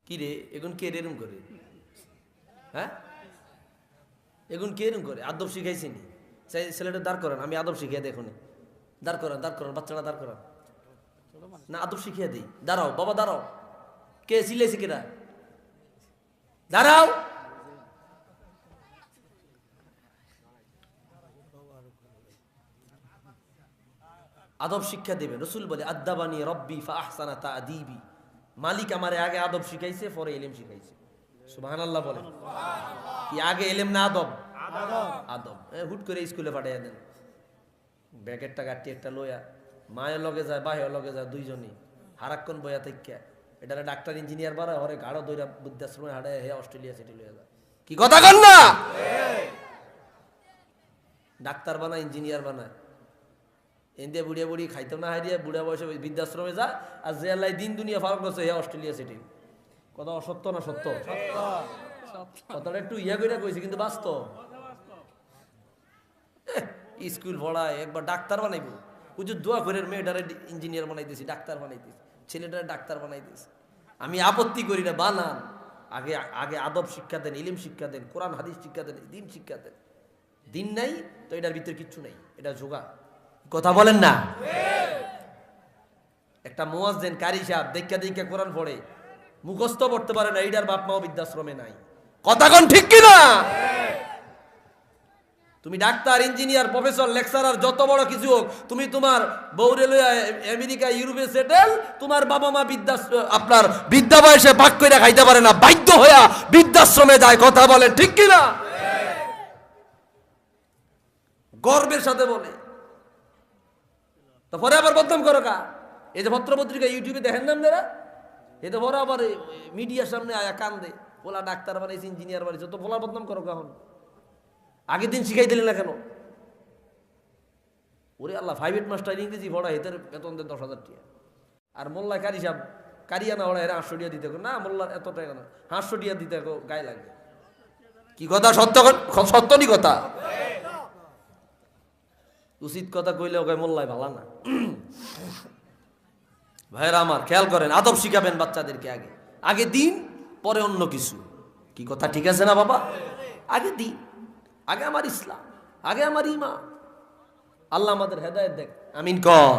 কি রে এখন কে এরম করে? হ্যাঁ, এখন কে এরম করে? আদব শিখাইছি নি? ছেলেটা দাঁড় করান, আমি আদব শিখিয়ে দিই এখন। দাঁড় করান, দাঁড় করান, বাচ্চাটা দাঁড় করান। না, আদব শিখিয়ে দিই। দাঁড়াও বাবা, দাঁড়াও। কে সিলেছি কেটা? দাঁড়াও। আদব শিক্ষা দেবেন। রসুল বলে আদাবানি রব্বি ফা আহসানা তা'দীবি। মালিক আমারে আগে আদব শিখাইছে, পরে ইলম শিখাইছে। সুবহানাল্লাহ বলেন। কি আগে ইলম না আদব? আদব। হুট করে স্কুলে পাঠিয়ে দেন, ব্যাগের টাকা একটা লইয়া মায়ের লগে যায়, বাহের লগে যায়, দুইজনই হারাক্ষণ বইয়া থেকে এটা ডাক্তার ইঞ্জিনিয়ার বাড়ায়, হরে গাঢ় দইরা বৃদ্ধাশ্রমে হাঁটায়, হে অস্ট্রেলিয়া সেটি লইয়া যায়। কি কথা কন না? ডাক্তার বানায়, ইঞ্জিনিয়ার বানায়, এনদিয়া বুড়িয়া বুড়ি খাইতে না হারিয়া বুড়া বয়সে বৃদ্ধাশ্রমে যায়, আর যে আল্লাহ দিন দুনিয়া ফারাক করছে, হে অস্ট্রেলিয়া সেটি। কথা অসত্য না সত্য? কথাটা একটু ইয়া করে কইছে, কিন্তু বাস্তব। স্কুল পড়ায়, একবার ডাক্তার বানাইবো, হুজুর দোয়া করে মেয়েটারে ইঞ্জিনিয়ার বানাই দিয়েছি, ডাক্তার বানাই দিয়েছি, ছেলেটারে ডাক্তার বানাই দিয়েছি। আমি আপত্তি করি না, বানান। আগে আগে আদব শিক্ষা দেন, ইলিম শিক্ষা দেন, কোরআন হাদিস শিক্ষা দেন, দিন শিক্ষা দেন। দিন নাই তো এটার ভিতরে কিচ্ছু নাই, এটা জোগা। কথা বলেন না? একটা মুয়াজ্জিন কারি সাহেব দেখা দেখা কোরআন পড়ে, মুখস্থ পড়তে পারে না, এইটার বাপ মাও বৃদ্ধাশ্রমে নাই। কথা কোন ঠিক কিনা? তুমি ডাক্তার, ইঞ্জিনিয়ার, প্রফেসর, লেকচারার, যত বড় কিছু হোক, তুমি তোমার বউরে লইয়া আমেরিকা, ইউরোপে সেটেল, তোমার বাবা মা আপনার বৃদ্ধা বয়সে পাক কইরা খাইতে পারে না, বাধ্য হইয়া বৃদ্ধাশ্রমে যায়। কথা বলে ঠিক কিনা? গর্বের সাথে বলে। তারপরে আবার বদনাম করো কা? এই যে পত্রপত্রিকা ইউটিউবে দেখেন না আপনারা, এই তো বড় আবার মিডিয়ার সামনে আয়া কান্দে, বলা ডাক্তার বানাইছে, ইঞ্জিনিয়ার বানাইছে, তো বলার বদনাম করো কখন? আগের দিন শিখাই দিলেন না কেন? ওরে আল্লাহ, 5-8 মাস্টার ইংরেজি পড়া, এদের বেতন দেন 10,000 টাকা। আর মোল্লা কারি সাহেব কারিয়া না ওরা, এরা 800 টাকা দিতে, না মোল্লার এত টাকা না, 800 টাকা দিতে গায়ে লাগে। কি কথা? সত্য সত্যনি কথা। উচিত কথা কইলে ওকে মোল্লায় ভালো না। ভাইরা আমার, খেয়াল করেন, আদব শিখাবেন বাচ্চাদেরকে। আগে আগে দিন, পরে অন্য কিছু। কি কথা ঠিক আছে না বাবা? আগে দিন, আগে আমার ইসলাম, আগে আমার ঈমান। আল্লাহ আমাদের হেদায়েত দেখ, আমিন কর।